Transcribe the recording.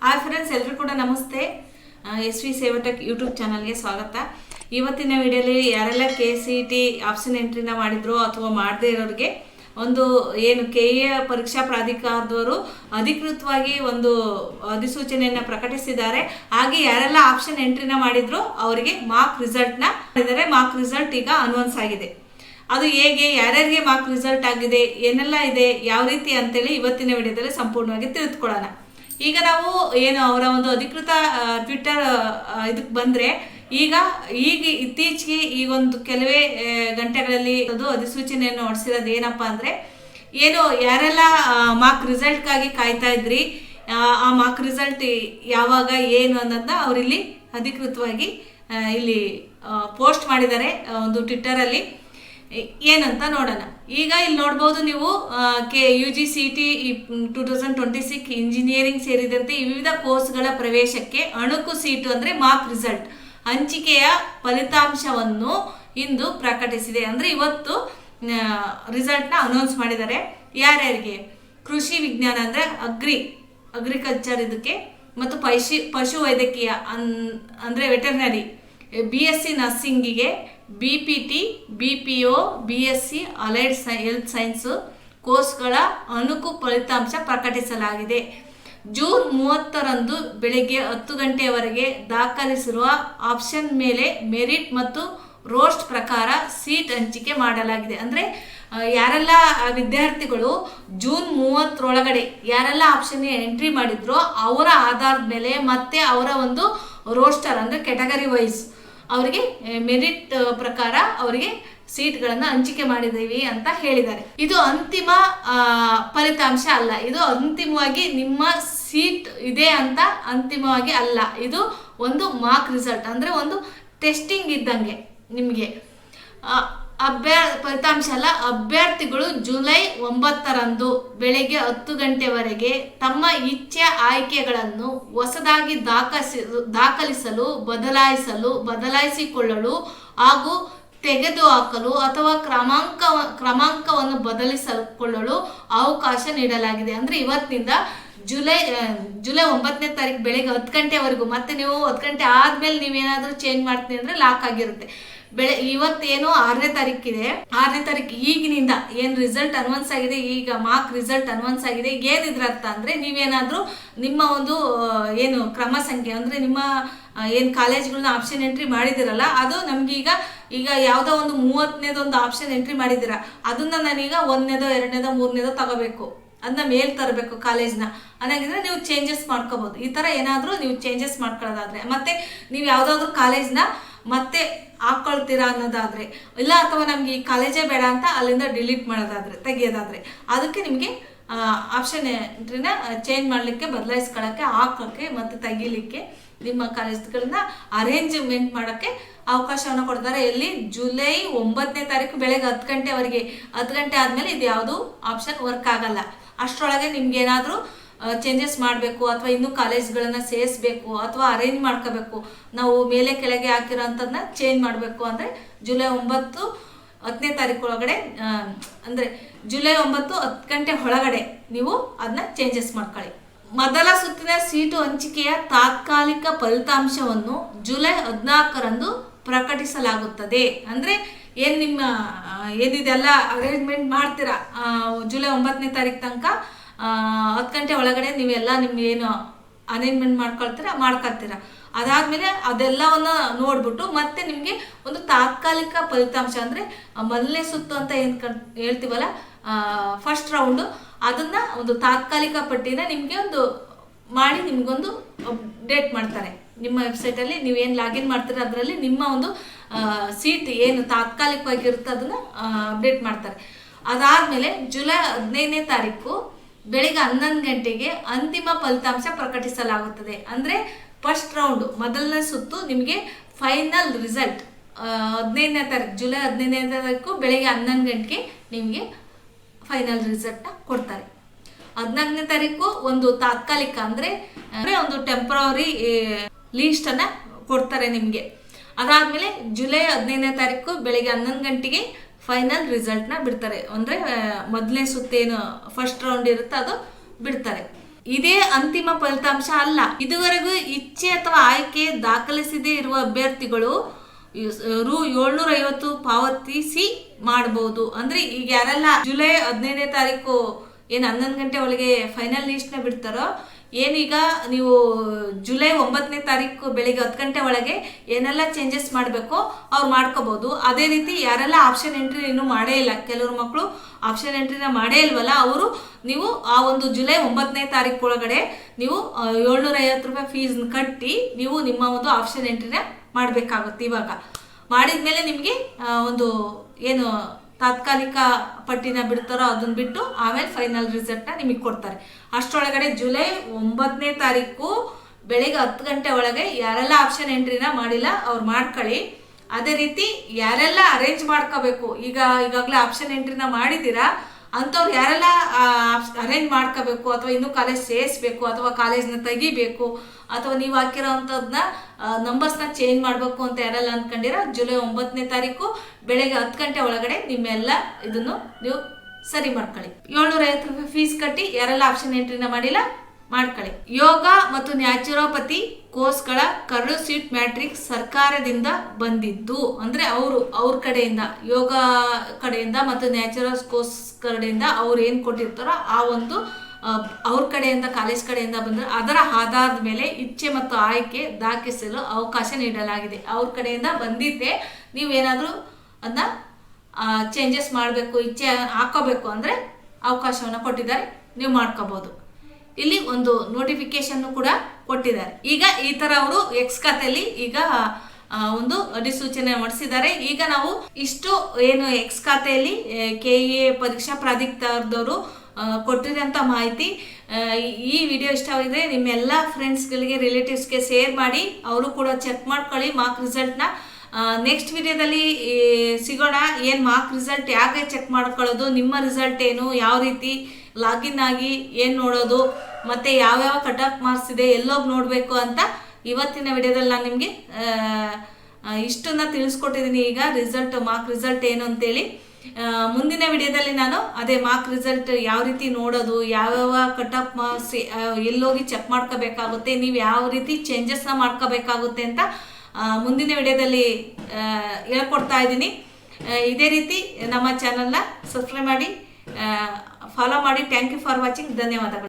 Hi friends, ಎಲ್ಲರೂ ಕೂಡ ನಮಸ್ತೆ. ಎಸ್ ವಿ ಸೇವಟೆಕ್ ಯೂಟ್ಯೂಬ್ ಚಾನಲ್ಗೆ ಸ್ವಾಗತ. ಇವತ್ತಿನ ವಿಡಿಯೋಲಿ ಯಾರೆಲ್ಲ KCET ಆಪ್ಷನ್ ಎಂಟ್ರಿನ ಮಾಡಿದ್ರು ಅಥವಾ ಮಾಡದೇ ಇರೋರಿಗೆ ಒಂದು ಏನು KA ಪರೀಕ್ಷಾ ಪ್ರಾಧಿಕಾರದವರು ಅಧಿಕೃತವಾಗಿ ಒಂದು ಅಧಿಸೂಚನೆಯನ್ನು ಪ್ರಕಟಿಸಿದ್ದಾರೆ. ಹಾಗೆ ಯಾರೆಲ್ಲ ಆಪ್ಷನ್ ಎಂಟ್ರಿನ ಮಾಡಿದ್ರು ಅವರಿಗೆ ಮಾರ್ಕ್ ರಿಸಲ್ಟ್ ಈಗ ಅನೌನ್ಸ್ ಆಗಿದೆ. ಅದು ಹೇಗೆ, ಯಾರ್ಯಾರಿಗೆ ಮಾರ್ಕ್ ರಿಸಲ್ಟ್ ಆಗಿದೆ, ಏನೆಲ್ಲ ಇದೆ, ಯಾವ ರೀತಿ ಅಂತೇಳಿ ಇವತ್ತಿನ ವಿಡಿಯೋದಲ್ಲಿ ಸಂಪೂರ್ಣವಾಗಿ ತಿಳಿದುಕೊಳ್ಳೋಣ. ಈಗ ನಾವು ಏನು ಅವರ ಒಂದು ಅಧಿಕೃತ ಟ್ವಿಟ್ಟರ್ ಇದಕ್ಕೆ ಬಂದರೆ ಈಗ ಇತ್ತೀಚೆಗೆ ಈಗ ಒಂದು ಕೆಲವೇ ಗಂಟೆಗಳಲ್ಲಿ ಅದು ಅಧಿಸೂಚನೆಯನ್ನು ಹೊರಡಿಸಿರೋದು ಏನಪ್ಪ ಅಂದರೆ, ಏನು ಯಾರೆಲ್ಲ ಮಾರ್ಕ್ ರಿಸಲ್ಟ್ಗಾಗಿ ಕಾಯ್ತಾ ಇದ್ರಿ, ಆ ಮಾರ್ಕ್ ರಿಸಲ್ಟ್ ಯಾವಾಗ ಏನು ಅನ್ನೋದನ್ನ ಅವರಿಲ್ಲಿ ಅಧಿಕೃತವಾಗಿ ಇಲ್ಲಿ ಪೋಸ್ಟ್ ಮಾಡಿದ್ದಾರೆ ಒಂದು ಟ್ವಿಟ್ಟರಲ್ಲಿ. ಏನಂತ ನೋಡೋಣ. ಈಗ ಇಲ್ಲಿ ನೋಡ್ಬೋದು ನೀವು UGCET 2026 ಇಂಜಿನಿಯರಿಂಗ್ ಸೇರಿದಂತೆ ವಿವಿಧ ಕೋರ್ಸ್ಗಳ ಪ್ರವೇಶಕ್ಕೆ ಅಣುಕು ಸೀಟು ಅಂದರೆ ಮಾರ್ಕ್ ರಿಸಲ್ಟ್ ಹಂಚಿಕೆಯ ಫಲಿತಾಂಶವನ್ನು ಇಂದು ಪ್ರಕಟಿಸಿದೆ. ಅಂದರೆ ಇವತ್ತು ರಿಸಲ್ಟ್ನ ಅನೌನ್ಸ್ ಮಾಡಿದ್ದಾರೆ. ಯಾರ್ಯಾರಿಗೆ? ಕೃಷಿ ವಿಜ್ಞಾನ ಅಂದರೆ ಅಗ್ರಿಕಲ್ಚರ್ ಇದಕ್ಕೆ, ಮತ್ತು ಪಶು ವೈದ್ಯಕೀಯ ಅಂದರೆ veterinary, BSc ನರ್ಸಿಂಗಿಗೆ, BPT, BPO, BSc allied health science ಕೋರ್ಸ್ಗಳ ಅಣುಕು ಫಲಿತಾಂಶ ಪ್ರಕಟಿಸಲಾಗಿದೆ. ಜೂನ್ 30ರಂದು ಬೆಳಗ್ಗೆ 10 ಗಂಟೆಯವರೆಗೆ ದಾಖಲಿಸಿರುವ ಆಪ್ಷನ್ ಮೇಲೆ ಮೆರಿಟ್ ಮತ್ತು ರೋಸ್ಟ್ ಪ್ರಕಾರ ಸೀಟ್ ಹಂಚಿಕೆ ಮಾಡಲಾಗಿದೆ. ಅಂದರೆ ಯಾರೆಲ್ಲ ವಿದ್ಯಾರ್ಥಿಗಳು ಜೂನ್ 30ರೊಳಗಡೆ ಯಾರೆಲ್ಲ ಆಪ್ಷನ್ ಎಂಟ್ರಿ ಮಾಡಿದ್ರೋ ಅವರ ಆಧಾರದ ಮೇಲೆ ಮತ್ತೆ ಅವರ ಒಂದು ರೋಸ್ಟರ್ ಅಂದರೆ ಕ್ಯಾಟಗರಿ ವೈಸ್ ಅವರಿಗೆ ಮೆರಿಟ್ ಪ್ರಕಾರ ಅವರಿಗೆ ಸೀಟ್ಗಳನ್ನು ಹಂಚಿಕೆ ಮಾಡಿದ್ದೀವಿ ಅಂತ ಹೇಳಿದ್ದಾರೆ. ಇದು ಅಂತಿಮ ಫಲಿತಾಂಶ ಅಲ್ಲ, ಇದು ಅಂತಿಮವಾಗಿ ನಿಮ್ಮ ಸೀಟ್ ಇದೆ ಅಂತ ಅಂತಿಮವಾಗಿ ಅಲ್ಲ. ಇದು ಒಂದು ಮಾರ್ಕ್ ರಿಸಲ್ಟ್ ಅಂದರೆ ಒಂದು ಟೆಸ್ಟಿಂಗ್ ಇದ್ದಂಗೆ ನಿಮಗೆ ಫಲಿತಾಂಶ ಅಲ್ಲ. ಅಭ್ಯರ್ಥಿಗಳು ಜುಲೈ 9ರಂದು ಬೆಳಗ್ಗೆ 10 ಗಂಟೆವರೆಗೆ ತಮ್ಮ ಇಚ್ಛೆ ಆಯ್ಕೆಗಳನ್ನು ಹೊಸದಾಗಿ ದಾಖಲಿಸಲು, ಬದಲಾಯಿಸಿಕೊಳ್ಳಲು ಹಾಗೂ ತೆಗೆದುಹಾಕಲು ಅಥವಾ ಕ್ರಮಾಂಕವನ್ನು ಬದಲಿಸಿಕೊಳ್ಳಲು ಅವಕಾಶ ನೀಡಲಾಗಿದೆ. ಅಂದರೆ ಇವತ್ತಿನಿಂದ ಜುಲೈ 9ನೇ ತಾರೀಕು ಬೆಳಗ್ಗೆ 10 ಗಂಟೆವರೆಗೂ, ಮತ್ತೆ ನೀವು 10 ಗಂಟೆ ಆದಮೇಲೆ ನೀವೇನಾದರೂ ಚೇಂಜ್ ಮಾಡ್ತೀನಿ ಅಂದರೆ ಲಾಕ್ ಆಗಿರುತ್ತೆ. ಇವತ್ತೇನು 6ನೇ ತಾರೀಕಿದೆ, 6ನೇ ತಾರೀಕು ಈಗಿನಿಂದ ಏನು ರಿಸಲ್ಟ್ ಅನೌನ್ಸ್ ಆಗಿದೆ, ಈಗ ಮಾರ್ಕ್ ರಿಸಲ್ಟ್ ಅನೌನ್ಸ್ ಆಗಿದೆ. ಏನಿದ್ರ ಅರ್ಥ ಅಂದರೆ, ನೀವೇನಾದರೂ ನಿಮ್ಮ ಒಂದು ಏನು ಕ್ರಮ ಸಂಖ್ಯೆ ಅಂದರೆ ನಿಮ್ಮ ಏನು ಕಾಲೇಜ್ಗಳನ್ನ ಆಪ್ಷನ್ ಎಂಟ್ರಿ ಮಾಡಿದಿರಲ್ಲ, ಅದು ನಮ್ಗೆ ಈಗ ಯಾವುದೋ ಒಂದು 30ನೇದೊಂದು ಆಪ್ಷನ್ ಎಂಟ್ರಿ ಮಾಡಿದ್ದೀರ, ಅದನ್ನ ನಾನೀಗ 1ನೇದೋ 2ನೇದೋ 3ನೇದೋ ತಗೋಬೇಕು, ಅದನ್ನ ಮೇಲ್ ತರಬೇಕು ಕಾಲೇಜ್ನ ಅನ್ನೋಂಗಿದ್ರೆ ನೀವು ಚೇಂಜಸ್ ಮಾಡ್ಕೋಬೋದು. ಈ ಥರ ಏನಾದರೂ ನೀವು ಚೇಂಜಸ್ ಮಾಡ್ಕೊಳ್ಳೋದಾದ್ರೆ, ಮತ್ತೆ ನೀವು ಯಾವುದಾದ್ರೂ ಕಾಲೇಜ್ನ ಮತ್ತೆ ಹಾಕ್ಕೊಳ್ತೀರಾ ಅನ್ನೋದಾದರೆ, ಇಲ್ಲ ಅಥವಾ ನಮ್ಗೆ ಈ ಕಾಲೇಜೇ ಬೇಡ ಅಂತ ಅಲ್ಲಿಂದ ಡಿಲೀಟ್ ಮಾಡೋದಾದರೆ, ತೆಗಿಯೋದಾದರೆ, ಅದಕ್ಕೆ ನಿಮಗೆ ಆಪ್ಷನ್ ಎಂಟ್ರಿನ ಚೇಂಜ್ ಮಾಡಲಿಕ್ಕೆ, ಬದಲಾಯಿಸ್ಕೊಳ್ಳೋಕ್ಕೆ, ಹಾಕೋಕ್ಕೆ ಮತ್ತು ತೆಗಿಲಿಕ್ಕೆ ನಿಮ್ಮ ಕಾಲೇಜ್ಗಳನ್ನ ಅರೇಂಜ್ಮೆಂಟ್ ಮಾಡೋಕ್ಕೆ ಅವಕಾಶವನ್ನು ಕೊಡ್ತಾರೆ. ಎಲ್ಲಿ? ಜುಲೈ 9ನೇ ತಾರೀಕು ಬೆಳಗ್ಗೆ 10 ಗಂಟೆವರೆಗೆ. 10 ಗಂಟೆ ಆದಮೇಲೆ ಇದು ಯಾವುದು ಆಪ್ಷನ್ ವರ್ಕ್ ಆಗಲ್ಲ. ಅಷ್ಟರೊಳಗೆ ನಿಮ್ಗೆ ಏನಾದರೂ ಚೇಂಜಸ್ ಮಾಡಬೇಕು ಅಥವಾ ಇನ್ನೂ ಕಾಲೇಜ್ಗಳನ್ನು ಸೇರಿಸ್ಬೇಕು ಅಥವಾ ಅರೇಂಜ್ ಮಾಡ್ಕೋಬೇಕು, ನಾವು ಮೇಲೆ ಕೆಳಗೆ ಹಾಕಿರೋಂಥದ್ದನ್ನ ಚೇಂಜ್ ಮಾಡಬೇಕು ಅಂದರೆ ಜುಲೈ 9 10ನೇ ತಾರೀಕು ಒಳಗಡೆ, ಅಂದರೆ ಜುಲೈ 9 10 ಗಂಟೆ ಒಳಗಡೆ ನೀವು ಅದನ್ನ ಚೇಂಜಸ್ ಮಾಡ್ಕೊಳ್ಳಿ. ಮೊದಲ ಸುತ್ತಿನ ಸೀಟು ಹಂಚಿಕೆಯ ತಾತ್ಕಾಲಿಕ ಫಲಿತಾಂಶವನ್ನು ಜುಲೈ 14ರಂದು ಪ್ರಕಟಿಸಲಾಗುತ್ತದೆ. ಅಂದರೆ ಏನು ನಿಮ್ಮ ಏನಿದೆಲ್ಲ ಅರೇಂಜ್ಮೆಂಟ್ ಮಾಡ್ತೀರಾ ಜುಲೈ 9ನೇ ತಾರೀಕು ತನಕ 10 ಗಂಟೆ ಒಳಗಡೆ ನೀವೆಲ್ಲ ನಿಮ್ಮ ಏನು ಅರೇಂಜ್ಮೆಂಟ್ ಮಾಡ್ಕೊಳ್ತೀರ. ಅದಾದಮೇಲೆ ಅದೆಲ್ಲವನ್ನು ನೋಡ್ಬಿಟ್ಟು ಮತ್ತೆ ನಿಮಗೆ ಒಂದು ತಾತ್ಕಾಲಿಕ ಫಲಿತಾಂಶ ಅಂದರೆ ಮೊದಲನೇ ಸುತ್ತು ಅಂತ ಏನು ಹೇಳ್ತೀವಲ್ಲ, ಫಸ್ಟ್ ರೌಂಡು, ಅದನ್ನು ಒಂದು ತಾತ್ಕಾಲಿಕ ಪಟ್ಟಿನ ನಿಮಗೆ ಒಂದು ಮಾಡಿ ನಿಮಗೊಂದು ಅಪ್ಡೇಟ್ ಮಾಡ್ತಾರೆ. ನಿಮ್ಮ ವೆಬ್ಸೈಟಲ್ಲಿ ನೀವೇನು ಲಾಗಿನ್ ಮಾಡ್ತೀರ ಅದರಲ್ಲಿ ನಿಮ್ಮ ಒಂದು ಸೀಟ್ ಏನು ತಾತ್ಕಾಲಿಕವಾಗಿರುತ್ತೆ ಅದನ್ನು ಅಪ್ಡೇಟ್ ಮಾಡ್ತಾರೆ. ಅದಾದಮೇಲೆ ಜುಲೈ 15ನೇ ತಾರೀಕು ಬೆಳಿಗ್ಗೆ 11 ಗಂಟೆಗೆ ಅಂತಿಮ ಫಲಿತಾಂಶ ಪ್ರಕಟಿಸಲಾಗುತ್ತದೆ. ಅಂದರೆ ಫಸ್ಟ್ ರೌಂಡು ಮೊದಲನೇ ಸುತ್ತು ನಿಮಗೆ ಫೈನಲ್ ರಿಸಲ್ಟ್ 15ನೇ ತಾರೀಕು, ಜುಲೈ 15ನೇ ತಾರೀಕು ಬೆಳಿಗ್ಗೆ 11 ಗಂಟೆಗೆ ನಿಮಗೆ ಫೈನಲ್ ರಿಸಲ್ಟ್ನ ಕೊಡ್ತಾರೆ. 14ನೇ ತಾರೀಕು ಒಂದು ತಾತ್ಕಾಲಿಕ ಅಂದರೆ ಒಂದು ಟೆಂಪ್ರವರಿ ಲೀಸ್ಟನ್ನು ಕೊಡ್ತಾರೆ ನಿಮಗೆ. ಅದಾದಮೇಲೆ ಜುಲೈ 15ನೇ ತಾರೀಕು ಬೆಳಿಗ್ಗೆ 11 ಗಂಟೆಗೆ ಫೈನಲ್ ರಿಸಲ್ಟ್ನ ಬಿಡ್ತಾರೆ. ಅಂದರೆ ಮೊದಲನೇ ಸುತ್ತೇನು ಫಸ್ಟ್ ರೌಂಡ್ ಇರುತ್ತೆ ಅದು ಬಿಡ್ತಾರೆ. ಇದೇ ಅಂತಿಮ ಫಲಿತಾಂಶ ಅಲ್ಲ. ಇದುವರೆಗೂ ಇಚ್ಛೆ ಅಥವಾ ಆಯ್ಕೆ ದಾಖಲಿಸದೇ ಇರುವ ಅಭ್ಯರ್ಥಿಗಳು ರು 750 ಪಾವತಿಸಿ ಮಾಡಬಹುದು. ಅಂದ್ರೆ ಈಗ ಯಾರೆಲ್ಲ ಜುಲೈ 15ನೇ ತಾರೀಕು ಏನು 11 ಗಂಟೆ ಒಳಗೆ ಫೈನಲ್ ಲಿಸ್ಟ್ನ ಬಿಡ್ತಾರೋ, ಏನೀಗ ನೀವು ಜುಲೈ 9ನೇ ತಾರೀಕು ಬೆಳಿಗ್ಗೆ 10 ಗಂಟೆ ಒಳಗೆ ಏನೆಲ್ಲ ಚೇಂಜಸ್ ಮಾಡಬೇಕೋ ಅವ್ರು ಮಾಡ್ಕೋಬಹುದು. ಅದೇ ರೀತಿ ಯಾರೆಲ್ಲ ಆಪ್ಷನ್ ಎಂಟ್ರಿ ಇನ್ನೂ ಮಾಡೇ ಇಲ್ಲ, ಕೆಲವರು ಮಕ್ಕಳು ಆಪ್ಷನ್ ಎಂಟ್ರಿನ ಮಾಡೇ ಇಲ್ವಲ್ಲ, ಅವರು ನೀವು ಆ ಒಂದು ಜುಲೈ 9ನೇ ತಾರೀಕು ಒಳಗಡೆ ನೀವು 750 ರೂಪಾಯಿ ಫೀಸ್ ಕಟ್ಟಿ ನೀವು ನಿಮ್ಮ ಒಂದು ಆಪ್ಷನ್ ಎಂಟ್ರಿನ ಮಾಡಬೇಕಾಗುತ್ತೆ. ಇವಾಗ ಮಾಡಿದ್ಮೇಲೆ ನಿಮಗೆ ಒಂದು ಏನು ತಾತ್ಕಾಲಿಕ ಪಟ್ಟಿನ ಬಿಡ್ತಾರೋ ಅದನ್ನ ಬಿಟ್ಟು ಆಮೇಲೆ ಫೈನಲ್ ರಿಸಲ್ಟ್ನ ನಿಮಗೆ ಕೊಡ್ತಾರೆ. ಅಷ್ಟರೊಳಗಡೆ ಜುಲೈ 9ನೇ ತಾರೀಕು ಬೆಳಿಗ್ಗೆ 10 ಗಂಟೆ ಒಳಗೆ ಯಾರೆಲ್ಲ ಆಪ್ಷನ್ ಎಂಟ್ರಿನ ಮಾಡಿಲ್ಲ ಅವ್ರು ಮಾಡ್ಕೊಳ್ಳಿ. ಅದೇ ರೀತಿ ಯಾರೆಲ್ಲ ಅರೇಂಜ್ ಮಾಡ್ಕೋಬೇಕು, ಈಗಾಗಲೇ ಆಪ್ಷನ್ ಎಂಟ್ರಿನ ಮಾಡಿದ್ದೀರಾ ಅಂಥವ್ರು ಯಾರೆಲ್ಲ ಅರೇಂಜ್ ಮಾಡ್ಕೋಬೇಕು, ಅಥವಾ ಇನ್ನೂ ಕಾಲೇಜ್ ಸೇರಿಸ್ಬೇಕು, ಅಥವಾ ಕಾಲೇಜ್ನ ತೆಗಿಬೇಕು, ಅಥವಾ ನೀವು ಹಾಕಿರೋವಂಥದ್ದನ್ನ ನಂಬರ್ಸ್ನ ಚೇಂಜ್ ಮಾಡಬೇಕು ಅಂತ ಯಾರೆಲ್ಲ ಅಂದ್ಕೊಂಡಿರ ಜುಲೈ 9ನೇ ತಾರೀಕು ಬೆಳಗ್ಗೆ 10 ಗಂಟೆ ಒಳಗಡೆ ನಿಮ್ಮೆಲ್ಲ ಇದನ್ನು ನೀವು ಸರಿ ಮಾಡ್ಕೊಳ್ಳಿ. 750 ರೂಪಾಯಿ ಫೀಸ್ ಕಟ್ಟಿ ಯಾರೆಲ್ಲ ಆಪ್ಷನ್ ಎಂಟ್ರಿನ ಮಾಡಿಲ್ಲ ಮಾಡ್ಕೊಳ್ಳಿ. ಯೋಗ ಮತ್ತು ನ್ಯಾಚುರೋಪತಿ ಕೋರ್ಸ್ಗಳ ಕರಡು ಸೀಟ್ ಮ್ಯಾಟ್ರಿಕ್ಸ್ ಸರ್ಕಾರದಿಂದ ಬಂದಿದ್ದು, ಅಂದ್ರೆ ಅವ್ರ ಕಡೆಯಿಂದ, ಯೋಗ ಕಡೆಯಿಂದ ಮತ್ತು ನ್ಯಾಚುರಲ್ ಕೋರ್ಸ್ ಕಡೆಯಿಂದ ಅವ್ರು ಏನು ಕೊಟ್ಟಿರ್ತಾರೋ ಆ ಒಂದು ಅವ್ರ ಕಡೆಯಿಂದ, ಕಾಲೇಜ್ ಕಡೆಯಿಂದ ಬಂದರೆ ಅದರ ಆಧಾರದ ಮೇಲೆ ಇಚ್ಛೆ ಮತ್ತು ಆಯ್ಕೆ ದಾಖಲಿಸಲು ಅವಕಾಶ ನೀಡಲಾಗಿದೆ. ಅವ್ರ ಕಡೆಯಿಂದ ಬಂದಿದ್ದೆ ನೀವೇನಾದರೂ ಅದನ್ನ ಚೇಂಜಸ್ ಮಾಡಬೇಕು, ಇಚ್ಛೆ ಹಾಕೋಬೇಕು ಅಂದರೆ ಅವಕಾಶವನ್ನು ಕೊಟ್ಟಿದ್ದಾರೆ, ನೀವು ಮಾಡ್ಕೋಬೋದು. ಇಲ್ಲಿ ಒಂದು ನೋಟಿಫಿಕೇಶನ್ ಕೂಡ ಕೊಟ್ಟಿದ್ದಾರೆ. ಈಗ ಈ ಥರ ಅವರು ಎಕ್ಸ್ ಖಾತೆಯಲ್ಲಿ ಈಗ ಒಂದು ಅಧಿಸೂಚನೆ ಮಾಡಿಸಿದ್ದಾರೆ. ಈಗ ನಾವು ಇಷ್ಟು ಏನು ಎಕ್ಸ್ ಖಾತೆಯಲ್ಲಿ KEA ಪರೀಕ್ಷಾ ಪ್ರಾಧಿಕಾರದವರು ಕೊಟ್ಟಿರೋಂಥ ಮಾಹಿತಿ. ಈ ವಿಡಿಯೋ ಇಷ್ಟವಾಗಿದೆ ನಿಮ್ಮೆಲ್ಲ ಫ್ರೆಂಡ್ಸ್ಗಳಿಗೆ, ರಿಲೇಟಿವ್ಸ್ಗೆ ಶೇರ್ ಮಾಡಿ, ಅವರು ಕೂಡ ಚೆಕ್ ಮಾಡ್ಕೊಳ್ಳಿ ಮಾರ್ಕ್ ರಿಸಲ್ಟ್ನ. ನೆಕ್ಸ್ಟ್ ವಿಡಿಯೋದಲ್ಲಿ ಸಿಗೋಣ. ಏನು ಮಾರ್ಕ್ ರಿಸಲ್ಟ್ ಯಾಕೆ ಚೆಕ್ ಮಾಡ್ಕೊಳ್ಳೋದು, ನಿಮ್ಮ ರಿಸಲ್ಟ್ ಏನು, ಯಾವ ರೀತಿ ಲಾಗಿನ್ ಆಗಿ ಏನು ನೋಡೋದು, ಮತ್ತು ಯಾವ್ಯಾವ ಕಟ್ ಆಫ್ ಮಾರ್ಕ್ಸ್ ಇದೆ, ಎಲ್ಲೋಗಿ ನೋಡಬೇಕು ಅಂತ ಇವತ್ತಿನ ವಿಡಿಯೋದಲ್ಲಿ ನಾನು ನಿಮಗೆ ಇಷ್ಟನ್ನ ತಿಳಿಸ್ಕೊಟ್ಟಿದ್ದೀನಿ. ಈಗ ಮಾರ್ಕ್ ರಿಸಲ್ಟ್ ಏನು ಅಂತೇಳಿ ಮುಂದಿನ ವಿಡಿಯೋದಲ್ಲಿ ನಾನು ಅದೇ ಮಾರ್ಕ್ ರಿಸಲ್ಟ್ ಯಾವ ರೀತಿ ನೋಡೋದು, ಯಾವ್ಯಾವ ಕಟ್ ಆಫ್ ಮಾರ್ಕ್ಸ್ ಎಲ್ಲೋಗಿ ಚೆಕ್ ಮಾಡ್ಕೋಬೇಕಾಗುತ್ತೆ, ನೀವು ಯಾವ ರೀತಿ ಚೇಂಜಸ್ನ ಮಾಡ್ಕೋಬೇಕಾಗುತ್ತೆ ಅಂತ ಮುಂದಿನ ವಿಡಿಯೋದಲ್ಲಿ ಹೇಳ್ಕೊಡ್ತಾ ಇದ್ದೀನಿ. ಇದೇ ರೀತಿ ನಮ್ಮ ಚಾನಲ್ನ ಸಬ್ಸ್ಕ್ರೈಬ್ ಮಾಡಿ, ಫಾಲೋ ಮಾಡಿ. Thank you for watching. ಧನ್ಯವಾದಗಳು.